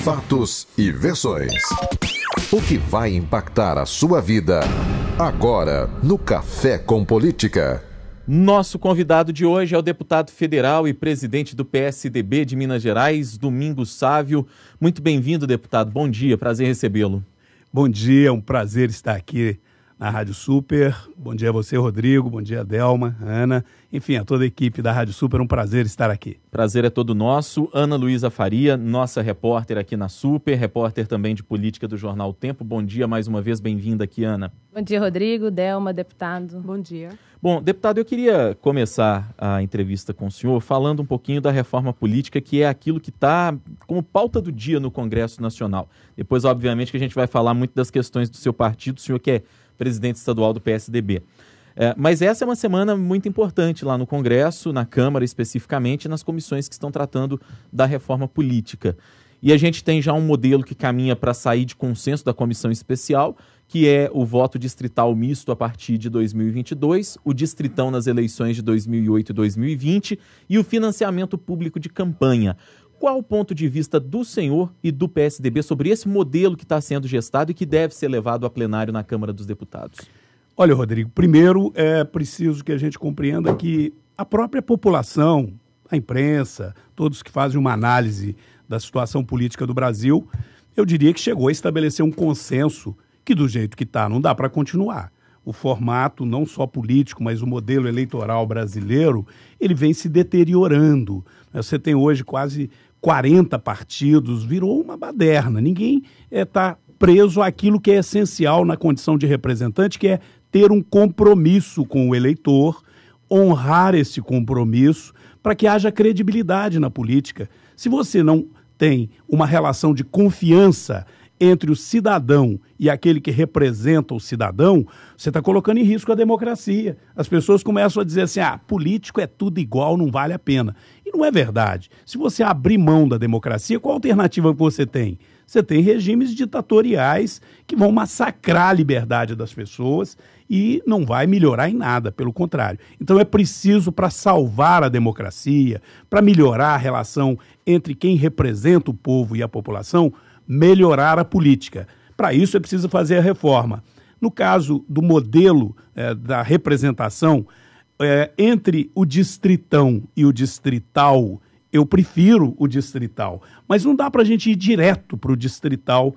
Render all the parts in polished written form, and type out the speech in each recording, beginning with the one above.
Fatos e versões. O que vai impactar a sua vida agora no Café com Política. Nosso convidado de hoje é o deputado federal e presidente do PSDB de Minas Gerais, Domingos Sávio. Muito bem-vindo, deputado. Bom dia, prazer recebê-lo. Bom dia, é um prazer estar aqui na Rádio Super. Bom dia a você, Rodrigo. Bom dia, Delma, Ana. Enfim, a toda a equipe da Rádio Super, um prazer estar aqui. Prazer é todo nosso. Ana Luísa Faria, nossa repórter aqui na Super, repórter também de política do Jornal O Tempo. Bom dia mais uma vez, bem-vinda aqui, Ana. Bom dia, Rodrigo, Delma, deputado. Bom dia. Bom, deputado, eu queria começar a entrevista com o senhor falando um pouquinho da reforma política, que é aquilo que está como pauta do dia no Congresso Nacional. Depois, obviamente, que a gente vai falar muito das questões do seu partido, o senhor que é presidente estadual do PSDB. Mas essa é uma semana muito importante lá no Congresso, na Câmara especificamente, nas comissões que estão tratando da reforma política. E a gente tem já um modelo que caminha para sair de consenso da comissão especial, que é o voto distrital misto a partir de 2022, o distritão nas eleições de 2008 e 2020 e o financiamento público de campanha. Qual o ponto de vista do senhor e do PSDB sobre esse modelo que está sendo gestado e que deve ser levado a plenário na Câmara dos Deputados? Olha, Rodrigo, primeiro é preciso que a gente compreenda que a própria população, a imprensa, todos que fazem uma análise da situação política do Brasil, eu diria que chegou a estabelecer um consenso que do jeito que está não dá para continuar. O formato, não só político, mas o modelo eleitoral brasileiro, ele vem se deteriorando. Você tem hoje quase 40 partidos, virou uma baderna. Ninguém está preso àquilo que é essencial na condição de representante, que é ter um compromisso com o eleitor, honrar esse compromisso para que haja credibilidade na política. Se você não tem uma relação de confiança entre o cidadão e aquele que representa o cidadão, você está colocando em risco a democracia. As pessoas começam a dizer assim, político é tudo igual, não vale a pena. E não é verdade. Se você abrir mão da democracia, qual a alternativa que você tem? Você tem regimes ditatoriais que vão massacrar a liberdade das pessoas e não vai melhorar em nada, pelo contrário. Então é preciso, para salvar a democracia, para melhorar a relação entre quem representa o povo e a população, melhorar a política. Para isso é preciso fazer a reforma. No caso do modelo da representação, entre o distritão e o distrital, eu prefiro o distrital. Mas não dá para a gente ir direto para o distrital.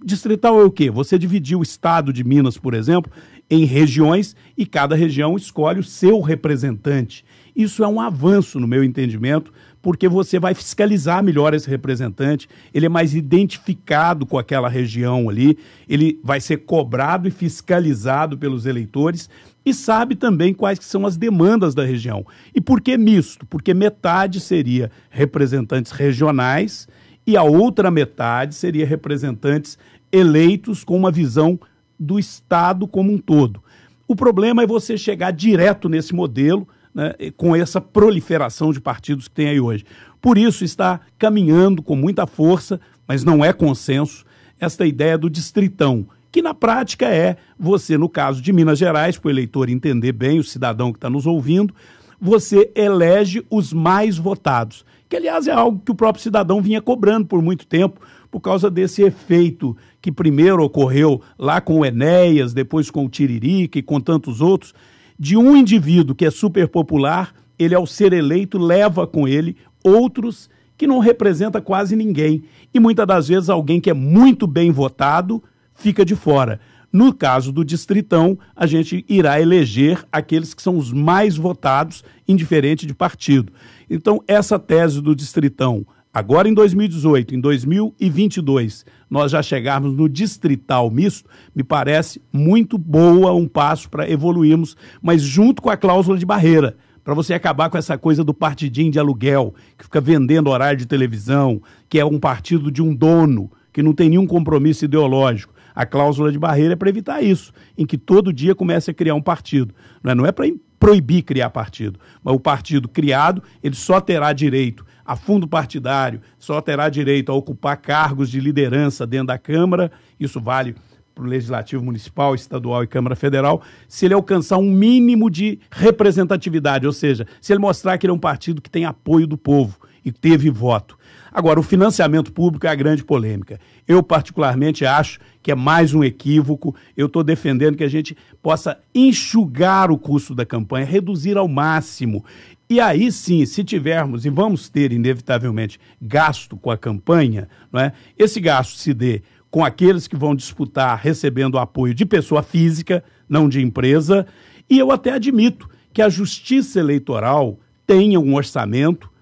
Distrital é o quê? Você dividir o estado de Minas, por exemplo, em regiões e cada região escolhe o seu representante. Isso é um avanço, no meu entendimento, porque você vai fiscalizar melhor esse representante, ele é mais identificado com aquela região ali, ele vai ser cobrado e fiscalizado pelos eleitores e sabe também quais que são as demandas da região. E por que misto? Porque metade seria representantes regionais e a outra metade seria representantes eleitos com uma visão do Estado como um todo. O problema é você chegar direto nesse modelo, né, com essa proliferação de partidos que tem aí hoje. Por isso está caminhando com muita força, mas não é consenso, esta ideia do distritão, que na prática é você, no caso de Minas Gerais, para o eleitor entender bem, o cidadão que está nos ouvindo, você elege os mais votados, que aliás é algo que o próprio cidadão vinha cobrando por muito tempo, por causa desse efeito que primeiro ocorreu lá com o Enéas, depois com o Tiririca e com tantos outros, de um indivíduo que é super popular, ele ao ser eleito leva com ele outros que não representa quase ninguém. E muitas das vezes alguém que é muito bem votado fica de fora. No caso do distritão, a gente irá eleger aqueles que são os mais votados, indiferente de partido. Então, essa tese do distritão, agora em 2018, em 2022, nós já chegarmos no distrital misto, me parece muito boa, um passo para evoluirmos, mas junto com a cláusula de barreira, para você acabar com essa coisa do partidinho de aluguel, que fica vendendo horário de televisão, que é um partido de um dono, que não tem nenhum compromisso ideológico. A cláusula de barreira é para evitar isso, em que todo dia comece a criar um partido. Não é para proibir criar partido, mas o partido criado, ele só terá direito a fundo partidário, só terá direito a ocupar cargos de liderança dentro da Câmara, isso vale para o Legislativo Municipal, Estadual e Câmara Federal, se ele alcançar um mínimo de representatividade, ou seja, se ele mostrar que ele é um partido que tem apoio do povo e teve voto. Agora, o financiamento público é a grande polêmica. Eu, particularmente, acho que é mais um equívoco. Eu estou defendendo que a gente possa enxugar o custo da campanha, reduzir ao máximo. E aí sim, se tivermos, e vamos ter inevitavelmente, gasto com a campanha, não é? Esse gasto se dê com aqueles que vão disputar recebendo apoio de pessoa física, não de empresa, e eu até admito que a Justiça Eleitoral tenha um orçamento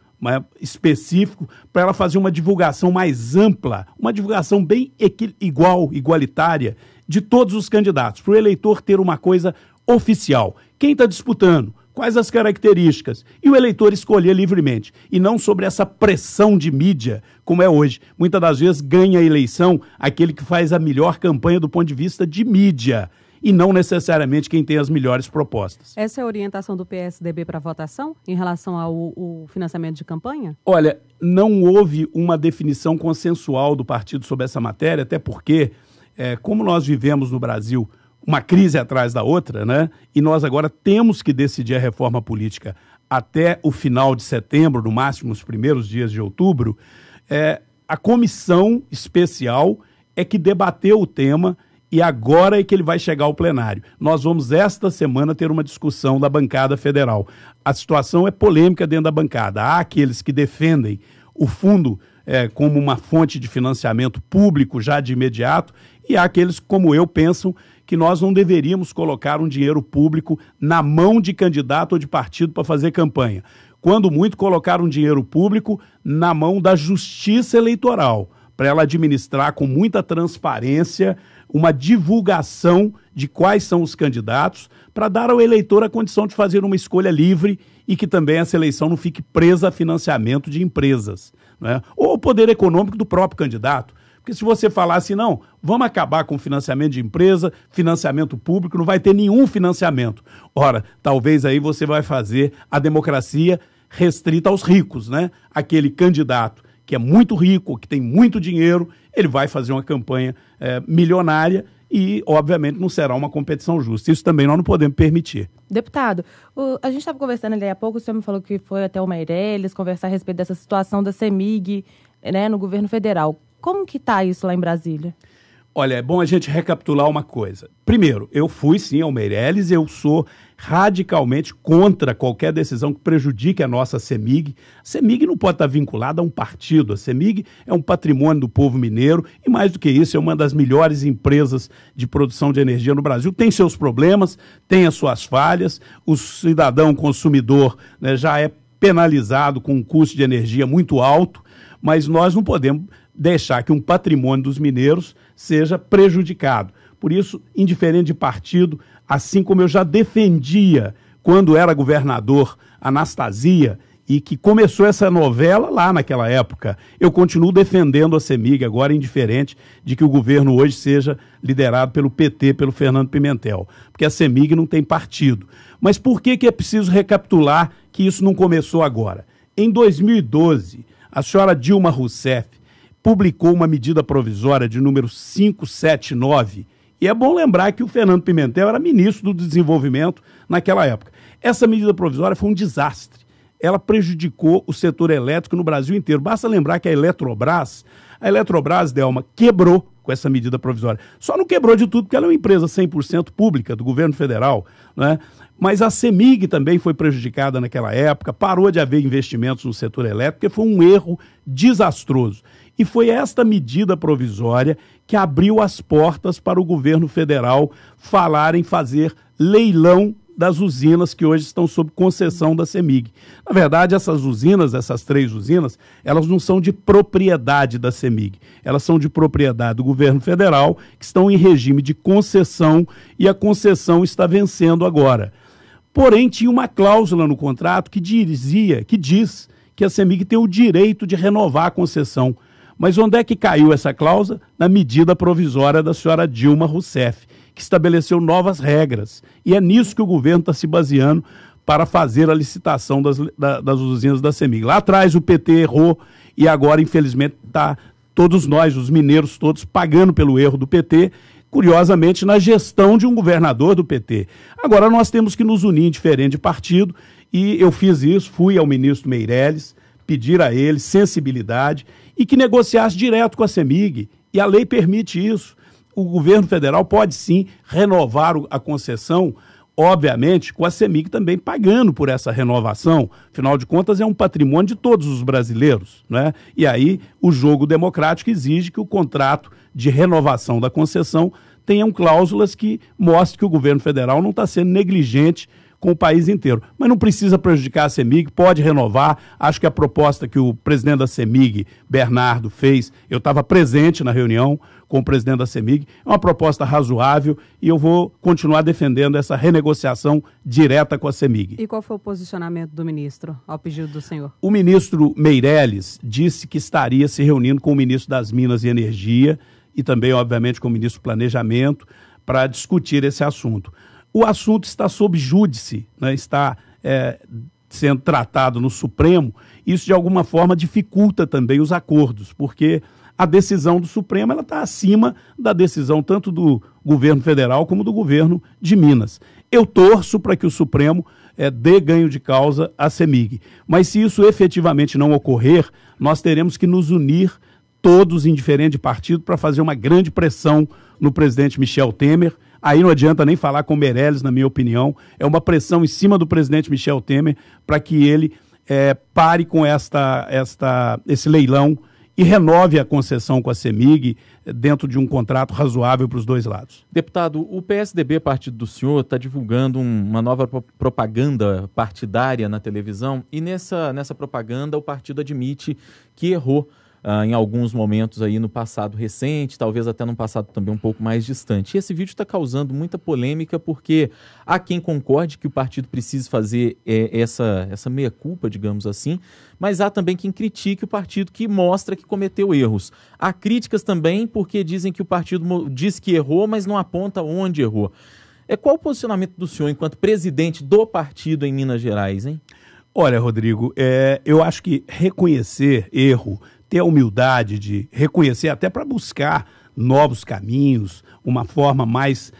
específico para ela fazer uma divulgação mais ampla, uma divulgação bem igualitária de todos os candidatos, para o eleitor ter uma coisa oficial. Quem está disputando? Quais as características? E o eleitor escolher livremente, e não sobre essa pressão de mídia, como é hoje. Muitas das vezes ganha a eleição aquele que faz a melhor campanha do ponto de vista de mídia, e não necessariamente quem tem as melhores propostas. Essa é a orientação do PSDB para votação em relação ao financiamento de campanha? Olha, não houve uma definição consensual do partido sobre essa matéria, até porque, como nós vivemos no Brasil uma crise atrás da outra, né? E nós agora temos que decidir a reforma política até o final de setembro, no máximo os primeiros dias de outubro, a comissão especial é que debateu o tema e agora é que ele vai chegar ao plenário. Nós vamos esta semana ter uma discussão da bancada federal. A situação é polêmica dentro da bancada. Há aqueles que defendem o fundo como uma fonte de financiamento público já de imediato, e há aqueles, como eu, pensam que nós não deveríamos colocar um dinheiro público na mão de candidato ou de partido para fazer campanha. Quando muito, colocar um dinheiro público na mão da Justiça Eleitoral, para ela administrar com muita transparência uma divulgação de quais são os candidatos, para dar ao eleitor a condição de fazer uma escolha livre e que também essa eleição não fique presa a financiamento de empresas, né? Ou o poder econômico do próprio candidato. Porque se você falar assim, não, vamos acabar com financiamento de empresa, financiamento público, não vai ter nenhum financiamento. Ora, talvez aí você vai fazer a democracia restrita aos ricos, né? Aquele candidato que é muito rico, que tem muito dinheiro, ele vai fazer uma campanha milionária e, obviamente, não será uma competição justa. Isso também nós não podemos permitir. Deputado, a gente estava conversando ali há pouco, o senhor me falou que foi até o Meirelles conversar a respeito dessa situação da CEMIG, né, no governo federal. Como que está isso lá em Brasília? Olha, é bom a gente recapitular uma coisa. Primeiro, eu fui sim ao Meirelles, eu sou radicalmente contra qualquer decisão que prejudique a nossa CEMIG. A CEMIG não pode estar vinculada a um partido. A CEMIG é um patrimônio do povo mineiro e, mais do que isso, é uma das melhores empresas de produção de energia no Brasil. Tem seus problemas, tem as suas falhas. O cidadão consumidor, né, já é penalizado com um custo de energia muito alto, mas nós não podemos deixar que um patrimônio dos mineiros seja prejudicado. Por isso, indiferente de partido, assim como eu já defendia quando era governador Anastasia e que começou essa novela lá naquela época, eu continuo defendendo a CEMIG agora, indiferente de que o governo hoje seja liderado pelo PT, pelo Fernando Pimentel, porque a CEMIG não tem partido. Mas por que é preciso recapitular que isso não começou agora? Em 2012, a senhora Dilma Rousseff publicou uma medida provisória de número 579, e é bom lembrar que o Fernando Pimentel era ministro do Desenvolvimento naquela época. Essa medida provisória foi um desastre. Ela prejudicou o setor elétrico no Brasil inteiro. Basta lembrar que a Eletrobras, Delma, quebrou com essa medida provisória. Só não quebrou de tudo porque ela é uma empresa 100% pública do governo federal, né? Mas a CEMIG também foi prejudicada naquela época, parou de haver investimentos no setor elétrico, porque foi um erro desastroso. E foi esta medida provisória que abriu as portas para o governo federal falar em fazer leilão das usinas que hoje estão sob concessão da CEMIG. Na verdade, essas usinas, essas 3 usinas, elas não são de propriedade da CEMIG. Elas são de propriedade do governo federal, que estão em regime de concessão, e a concessão está vencendo agora. Porém, tinha uma cláusula no contrato que diz que a CEMIG tem o direito de renovar a concessão. Mas onde é que caiu essa cláusula? Na medida provisória da senhora Dilma Rousseff, que estabeleceu novas regras. E é nisso que o governo está se baseando para fazer a licitação das usinas da CEMIG. Lá atrás o PT errou e agora, infelizmente, está todos nós, os mineiros todos, pagando pelo erro do PT, curiosamente, na gestão de um governador do PT. Agora nós temos que nos unir diferente de partido, e eu fiz isso, fui ao ministro Meirelles, pedir a ele sensibilidade, e que negociasse direto com a CEMIG, e a lei permite isso. O governo federal pode sim renovar a concessão, obviamente, com a CEMIG também pagando por essa renovação. Afinal de contas, é um patrimônio de todos os brasileiros, né? E aí o jogo democrático exige que o contrato de renovação da concessão tenham cláusulas que mostrem que o governo federal não está sendo negligente com o país inteiro. Mas não precisa prejudicar a CEMIG, pode renovar. Acho que a proposta que o presidente da CEMIG, Bernardo, fez, eu estava presente na reunião com o presidente da CEMIG, é uma proposta razoável e eu vou continuar defendendo essa renegociação direta com a CEMIG. E qual foi o posicionamento do ministro ao pedido do senhor? O ministro Meirelles disse que estaria se reunindo com o ministro das Minas e Energia e também, obviamente, com o ministro do Planejamento para discutir esse assunto. O assunto está sob júdice, né? Está sendo tratado no Supremo. Isso, de alguma forma, dificulta também os acordos, porque a decisão do Supremo está acima da decisão tanto do governo federal como do governo de Minas. Eu torço para que o Supremo dê ganho de causa à CEMIG. Mas se isso efetivamente não ocorrer, nós teremos que nos unir todos, indiferente de partido, para fazer uma grande pressão no presidente Michel Temer. Aí não adianta nem falar com o Meirelles, na minha opinião. É uma pressão em cima do presidente Michel Temer para que ele pare com esse leilão e renove a concessão com a CEMIG dentro de um contrato razoável para os dois lados. Deputado, o PSDB, partido do senhor, está divulgando uma nova propaganda partidária na televisão e nessa propaganda o partido admite que errou em alguns momentos aí no passado recente, talvez até no passado também um pouco mais distante. E esse vídeo está causando muita polêmica porque há quem concorde que o partido precise fazer essa meia-culpa, digamos assim, mas há também quem critique o partido que mostra que cometeu erros. Há críticas também porque dizem que o partido diz que errou, mas não aponta onde errou. Qual o posicionamento do senhor enquanto presidente do partido em Minas Gerais, hein? Olha, Rodrigo, eu acho que reconhecer erro, ter a humildade de reconhecer até para buscar novos caminhos, uma forma mais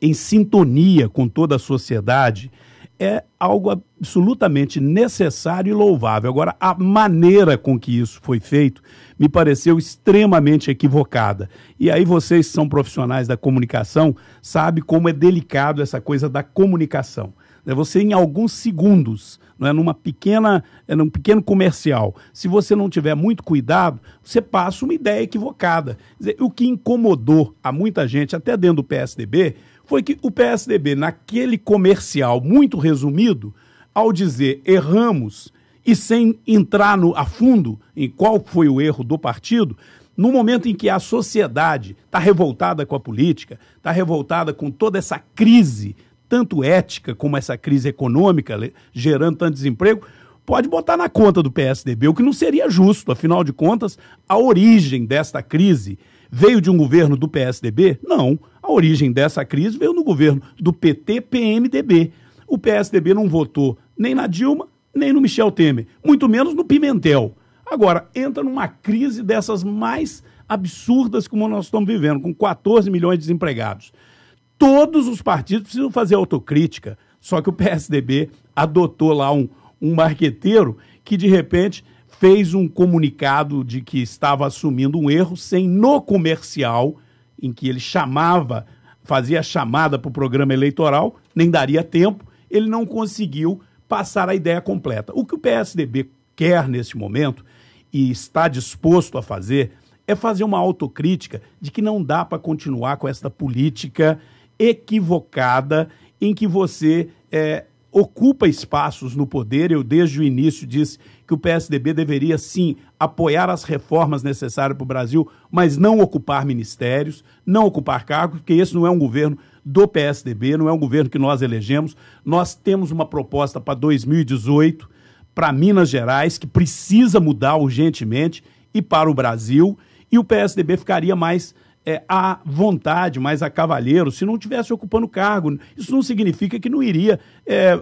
em sintonia com toda a sociedade, é algo absolutamente necessário e louvável. Agora, a maneira com que isso foi feito me pareceu extremamente equivocada. E aí vocês que são profissionais da comunicação sabem como é delicado essa coisa da comunicação. Você, em alguns segundos, num pequeno comercial, se você não tiver muito cuidado, você passa uma ideia equivocada. Quer dizer, o que incomodou a muita gente, até dentro do PSDB, foi que o PSDB, naquele comercial muito resumido, ao dizer erramos e sem entrar a fundo em qual foi o erro do partido, no momento em que a sociedade está revoltada com a política, está revoltada com toda essa crise, tanto ética como essa crise econômica, gerando tanto desemprego, pode botar na conta do PSDB, o que não seria justo. Afinal de contas, a origem desta crise veio de um governo do PSDB? Não. A origem dessa crise veio no governo do PT-PMDB. O PSDB não votou nem na Dilma, nem no Michel Temer, muito menos no Pimentel. Agora, entra numa crise dessas mais absurdas como nós estamos vivendo, com 14 milhões de desempregados. Todos os partidos precisam fazer autocrítica, só que o PSDB adotou lá um marqueteiro que, de repente, fez um comunicado de que estava assumindo um erro sem, no comercial, em que ele fazia a chamada para o programa eleitoral, nem daria tempo, ele não conseguiu passar a ideia completa. O que o PSDB quer nesse momento, e está disposto a fazer, é fazer uma autocrítica de que não dá para continuar com essa política equivocada em que você ocupa espaços no poder. Eu, desde o início, disse que o PSDB deveria, sim, apoiar as reformas necessárias para o Brasil, mas não ocupar ministérios, não ocupar cargos, porque esse não é um governo do PSDB, não é um governo que nós elegemos. Nós temos uma proposta para 2018, para Minas Gerais, que precisa mudar urgentemente, e para o Brasil, e o PSDB ficaria mais à vontade, mais a cavaleiro, se não estivesse ocupando cargo. Isso não significa que não iria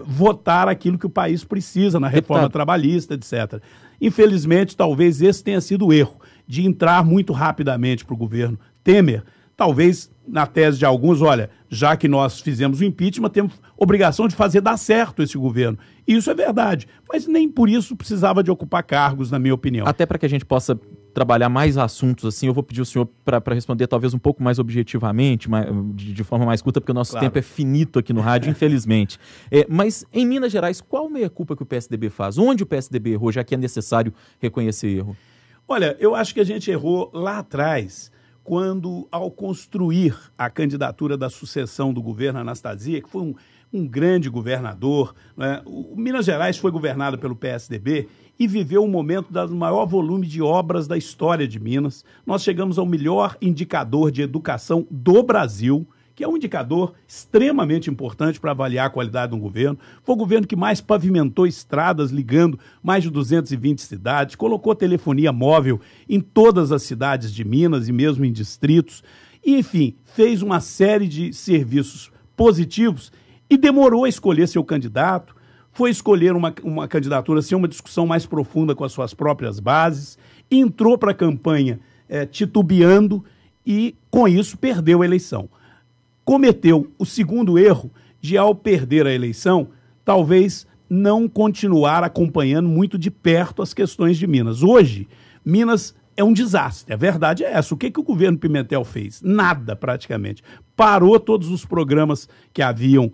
votar aquilo que o país precisa na reforma trabalhista, etc. Infelizmente, talvez esse tenha sido o erro, de entrar muito rapidamente para o governo Temer, talvez na tese de alguns, olha, já que nós fizemos o impeachment, temos obrigação de fazer dar certo esse governo. E isso é verdade, mas nem por isso precisava de ocupar cargos, na minha opinião. Até para que a gente possa trabalhar mais assuntos assim, eu vou pedir ao senhor para responder talvez um pouco mais objetivamente, de forma mais curta, porque o nosso tempo é finito aqui no rádio, infelizmente. Mas em Minas Gerais, qual meia-culpa que o PSDB faz? Onde o PSDB errou, já que é necessário reconhecer erro? Olha, eu acho que a gente errou lá atrás, quando, ao construir a candidatura da sucessão do governo Anastasia, que foi um grande governador, né? O Minas Gerais foi governado pelo PSDB e viveu um momento do maior volume de obras da história de Minas. Nós chegamos ao melhor indicador de educação do Brasil, que é um indicador extremamente importante para avaliar a qualidade de um governo. Foi o governo que mais pavimentou estradas, ligando mais de 220 cidades, colocou telefonia móvel em todas as cidades de Minas e mesmo em distritos. E, enfim, fez uma série de serviços positivos e demorou a escolher seu candidato, foi escolher uma candidatura sem uma discussão mais profunda com as suas próprias bases, entrou para a campanha titubeando e, com isso, perdeu a eleição. Cometeu o segundo erro de, ao perder a eleição, talvez não continuar acompanhando muito de perto as questões de Minas. Hoje, Minas é um desastre, a verdade é essa. O que o governo Pimentel fez? Nada, praticamente. Parou todos os programas que haviam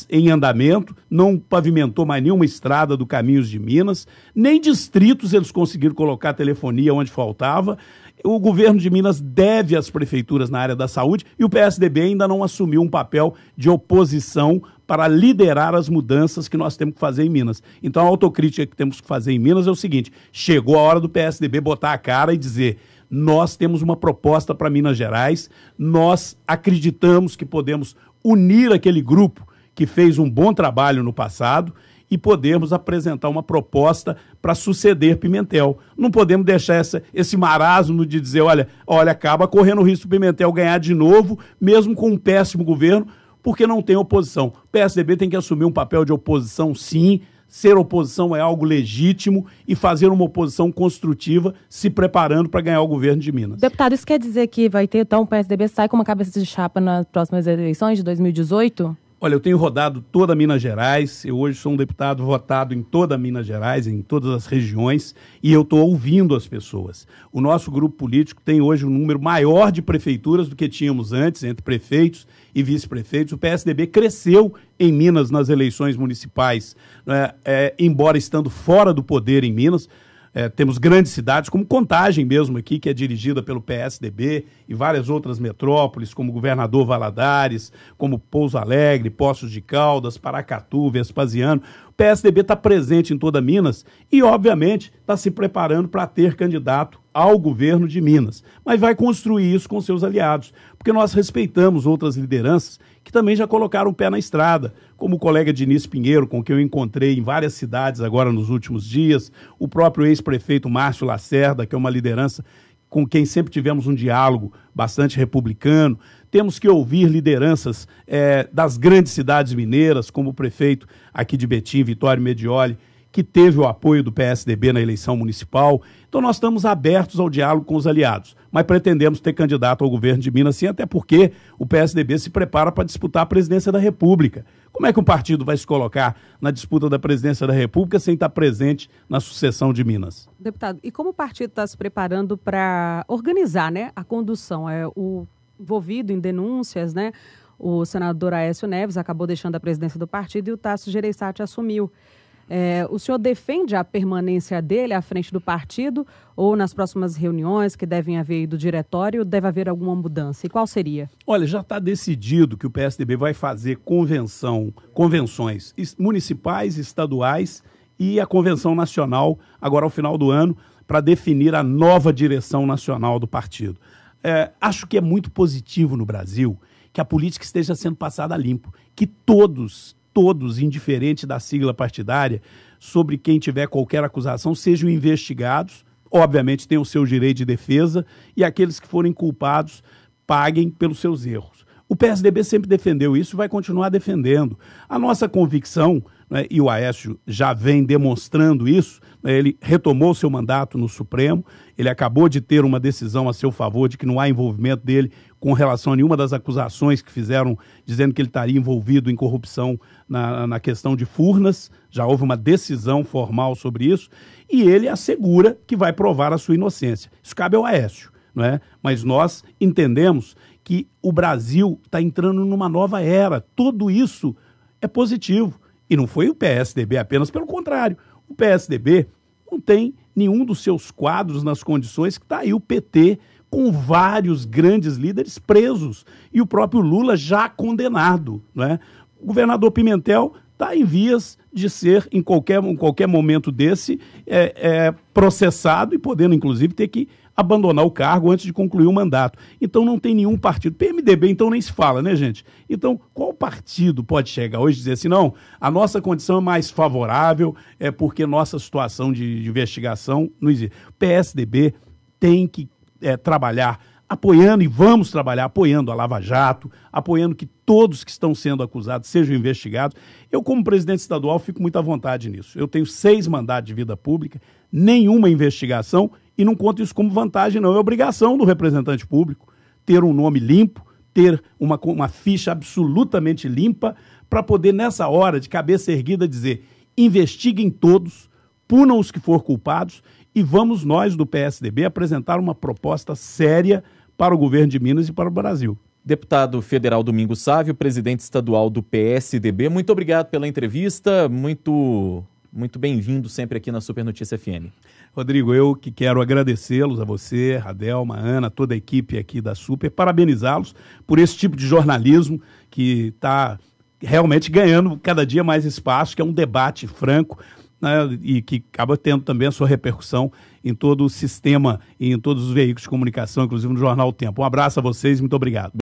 em andamento, não pavimentou mais nenhuma estrada do Caminhos de Minas, nem distritos eles conseguiram colocar telefonia onde faltava. O governo de Minas deve às prefeituras na área da saúde e o PSDB ainda não assumiu um papel de oposição para liderar as mudanças que nós temos que fazer em Minas. Então a autocrítica que temos que fazer em Minas é o seguinte: chegou a hora do PSDB botar a cara e dizer: nós temos uma proposta para Minas Gerais, nós acreditamos que podemos unir aquele grupo que fez um bom trabalho no passado e podemos apresentar uma proposta para suceder Pimentel. Não podemos deixar esse marasmo de dizer, olha, acaba correndo o risco do Pimentel ganhar de novo, mesmo com um péssimo governo, porque não tem oposição. O PSDB tem que assumir um papel de oposição, sim. Ser oposição é algo legítimo e fazer uma oposição construtiva, se preparando para ganhar o governo de Minas. Deputado, isso quer dizer que vai ter, então, o PSDB sai com uma cabeça de chapa nas próximas eleições de 2018? Olha, eu tenho rodado toda Minas Gerais, eu hoje sou um deputado votado em toda Minas Gerais, em todas as regiões, e eu estou ouvindo as pessoas. O nosso grupo político tem hoje um número maior de prefeituras do que tínhamos antes, entre prefeitos e vice-prefeitos. O PSDB cresceu em Minas nas eleições municipais, né, embora estando fora do poder em Minas. Temos grandes cidades, como Contagem mesmo aqui, que é dirigida pelo PSDB, e várias outras metrópoles, como Governador Valadares, como Pouso Alegre, Poços de Caldas, Paracatu, Vespasiano. O PSDB está presente em toda Minas e, obviamente, está se preparando para ter candidato ao governo de Minas. Mas vai construir isso com seus aliados, porque nós respeitamos outras lideranças que também já colocaram o pé na estrada, como o colega Diniz Pinheiro, com quem eu encontrei em várias cidades agora nos últimos dias, o próprio ex-prefeito Márcio Lacerda, que é uma liderança com quem sempre tivemos um diálogo bastante republicano. Temos que ouvir lideranças das grandes cidades mineiras, como o prefeito aqui de Betim, Vitório Medioli, que teve o apoio do PSDB na eleição municipal. Então nós estamos abertos ao diálogo com os aliados, mas pretendemos ter candidato ao governo de Minas, sim, até porque o PSDB se prepara para disputar a presidência da República. Como é que um partido vai se colocar na disputa da presidência da República sem estar presente na sucessão de Minas? Deputado, e como o partido está se preparando para organizar, né, a condução? O envolvido em denúncias, né? O senador Aécio Neves acabou deixando a presidência do partido e o Tasso Gereissati assumiu. O senhor defende a permanência dele à frente do partido ou nas próximas reuniões que devem haver aí do diretório, deve haver alguma mudança? E qual seria? Olha, já está decidido que o PSDB vai fazer convenções municipais, estaduais e a convenção nacional agora ao final do ano para definir a nova direção nacional do partido. Acho que é muito positivo no Brasil que a política esteja sendo passada a limpo, que todos, indiferente da sigla partidária, sobre quem tiver qualquer acusação, sejam investigados, obviamente têm o seu direito de defesa, e aqueles que forem culpados paguem pelos seus erros. O PSDB sempre defendeu isso e vai continuar defendendo. A nossa convicção né, e o Aécio já vem demonstrando isso, né, ele retomou seu mandato no Supremo, ele acabou de ter uma decisão a seu favor de que não há envolvimento dele com relação a nenhuma das acusações que fizeram, dizendo que ele estaria envolvido em corrupção na questão de Furnas. Já houve uma decisão formal sobre isso, e ele assegura que vai provar a sua inocência. Isso cabe ao Aécio, não é? Mas nós entendemos que o Brasil está entrando numa nova era. Tudo isso é positivo. E não foi o PSDB apenas, pelo contrário. O PSDB não tem nenhum dos seus quadros nas condições que está aí o PT, com vários grandes líderes presos, e o próprio Lula já condenado, não é? O governador Pimentel está em vias de ser, em qualquer momento desse, processado e podendo, inclusive, ter que abandonar o cargo antes de concluir o mandato. Então não tem nenhum partido. PMDB, então, nem se fala, né, gente? Então, qual partido pode chegar hoje e dizer assim, não, a nossa condição é mais favorável, porque nossa situação de investigação não existe. O PSDB tem que trabalhar apoiando, e vamos trabalhar apoiando a Lava Jato, apoiando que todos que estão sendo acusados sejam investigados. Eu, como presidente estadual, fico muito à vontade nisso. Eu tenho 6 mandatos de vida pública, nenhuma investigação, e não conto isso como vantagem, não. É obrigação do representante público ter um nome limpo, ter uma ficha absolutamente limpa, para poder, nessa hora, de cabeça erguida, dizer: investiguem todos, punam os que for culpados, e vamos nós do PSDB apresentar uma proposta séria para o governo de Minas e para o Brasil. Deputado federal Domingos Sávio, presidente estadual do PSDB, muito obrigado pela entrevista, muito bem-vindo sempre aqui na Super Notícia FM. Rodrigo, eu que quero agradecê-los, a você, a Delma, a Ana, toda a equipe aqui da Super, parabenizá-los por esse tipo de jornalismo que está realmente ganhando cada dia mais espaço, que é um debate franco, né, e que acaba tendo também a sua repercussão em todo o sistema e em todos os veículos de comunicação, inclusive no Jornal O Tempo. Um abraço a vocês e muito obrigado.